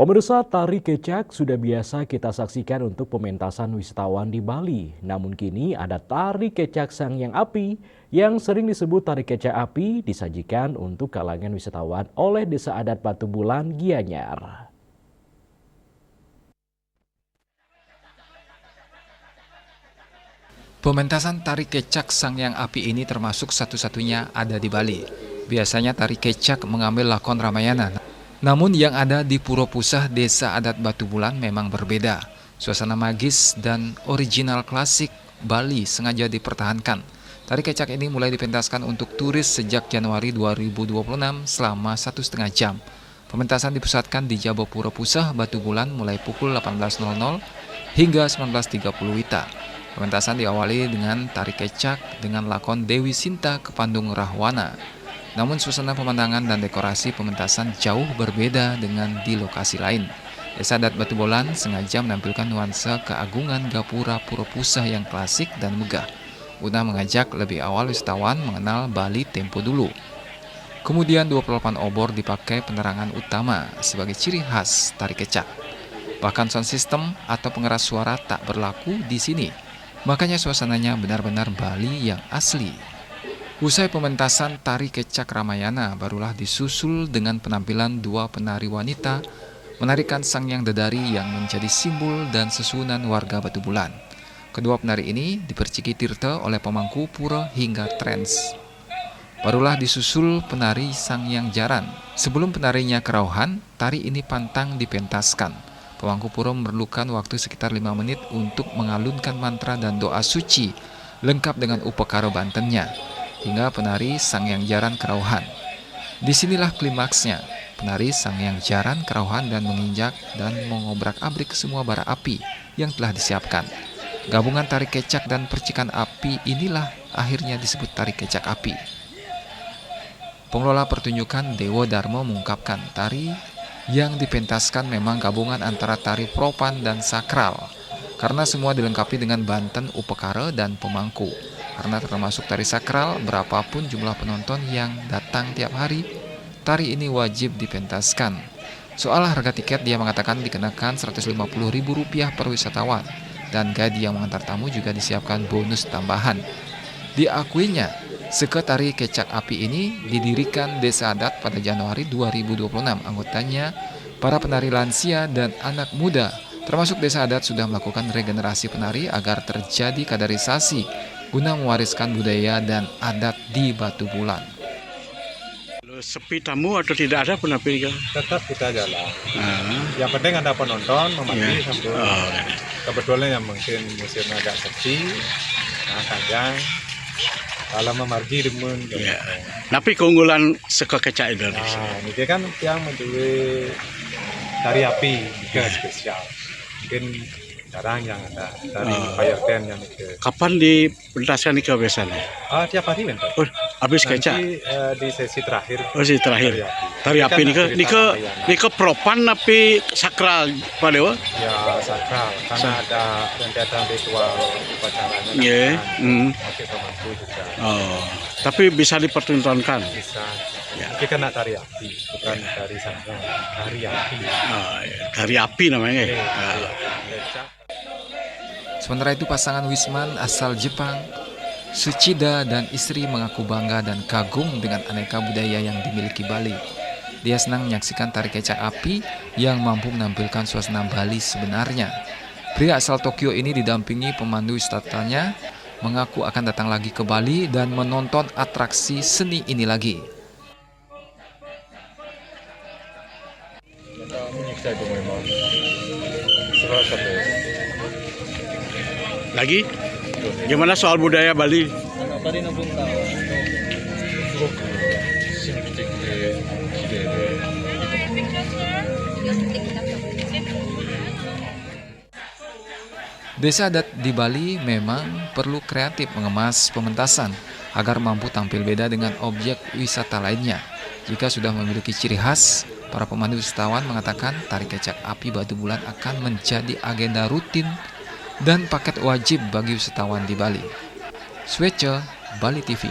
Pemirsa, tari kecak sudah biasa kita saksikan untuk pementasan wisatawan di Bali. Namun kini ada tari kecak Sangyang Api yang sering disebut tari kecak api disajikan untuk kalangan wisatawan oleh Desa Adat Batu Bulan, Gianyar. Pementasan tari kecak Sangyang Api ini termasuk satu-satunya ada di Bali. Biasanya tari kecak mengambil lakon Ramayana. Namun yang ada di Puro Pusah Desa Adat Batu Bulan memang berbeda. Suasana magis dan original klasik Bali sengaja dipertahankan. Tari kecak ini mulai dipentaskan untuk turis sejak Januari 2026 selama 1,5 jam. Pementasan dipusatkan di Jabo Puro Pusah Batu Bulan mulai pukul 18.00 hingga 19.30 WITA. Pementasan diawali dengan tari kecak dengan lakon Dewi Sinta Kepandung Rahwana. Namun suasana pemandangan dan dekorasi pementasan jauh berbeda dengan di lokasi lain. Desa Adat Batu Bulan sengaja menampilkan nuansa keagungan gapura Puro Pusah yang klasik dan megah, guna mengajak lebih awal wisatawan mengenal Bali tempo dulu. Kemudian 28 obor dipakai penerangan utama sebagai ciri khas tari kecak. Bahkan sound system atau pengeras suara tak berlaku di sini. Makanya suasananya benar-benar Bali yang asli. Usai pementasan tari kecak Ramayana, barulah disusul dengan penampilan dua penari wanita menarikan Sangyang Dedari yang menjadi simbol dan susunan warga Batu Bulan. Kedua penari ini diperciki Tirta oleh pemangku pura hingga trans. Barulah disusul penari Sangyang Jaran. Sebelum penarinya kerauhan, tari ini pantang dipentaskan. Pemangku pura memerlukan waktu sekitar 5 menit untuk mengalunkan mantra dan doa suci, lengkap dengan upekara bantennya, hingga penari Sangyang Jaran kerauhan. Disinilah klimaksnya, penari Sangyang Jaran kerauhan dan menginjak dan mengobrak-abrik semua bara api yang telah disiapkan. Gabungan tari kecak dan percikan api inilah akhirnya disebut tari kecak api. Pengelola pertunjukan Dewo Darmo mengungkapkan tari yang dipentaskan memang gabungan antara tari propan dan sakral, karena semua dilengkapi dengan banten, upekara, dan pemangku. Karena termasuk tari sakral, berapapun jumlah penonton yang datang tiap hari, tari ini wajib dipentaskan. Soal harga tiket, dia mengatakan dikenakan Rp150.000 per wisatawan, dan guide yang mengantar tamu juga disiapkan bonus tambahan. Diakuinya, seke tari kecak api ini didirikan Desa Adat pada Januari 2026. Anggotanya, para penari lansia dan anak muda, termasuk Desa Adat sudah melakukan regenerasi penari agar terjadi kaderisasi guna mewariskan budaya dan adat di Batu Bulan. Sepi tamu atau tidak ada penampil? Tetap kita jalan. Yang penting ada penonton memanggil sambil. Kebetulan yang mungkin musimnya agak sepi, nah kadang kalau memargi demen. Tapi keunggulan seke kecak itu. Ini kan yang menjadi tari api juga spesial. Mungkin jarang yang ada dari Fire Ten yang itu. Kapan dipentaskan ini biasanya? Tiap hari bentar. Oh, habis kecak. Nanti di sesi terakhir. Oh, sesi terakhir. Tari api ini ke propan tapi sakral Pak Dewa? Ya sakral, karena ada rentetan ritual upacaranya. Iya. Pakai pemangku juga. Oh, tapi bisa dipertontonkan. Bisa. Ya. Tapi kan tari api, bukan tari sangga, tari api. Oh, ya. Tari api namanya. Sementara itu pasangan Wisman asal Jepang, Suchida dan istri mengaku bangga dan kagum dengan aneka budaya yang dimiliki Bali. Dia senang menyaksikan tari kecak api yang mampu menampilkan suasana Bali sebenarnya. Pria asal Tokyo ini didampingi pemandu wisatanya, mengaku akan datang lagi ke Bali dan menonton atraksi seni ini lagi. Lagi? Gimana soal budaya Bali? Desa Adat di Bali memang perlu kreatif mengemas pementasan agar mampu tampil beda dengan objek wisata lainnya. Jika sudah memiliki ciri khas, para pemandu wisatawan mengatakan tari kecak api Batu Bulan akan menjadi agenda rutin dan paket wajib bagi wisatawan di Bali. Swece, Bali TV.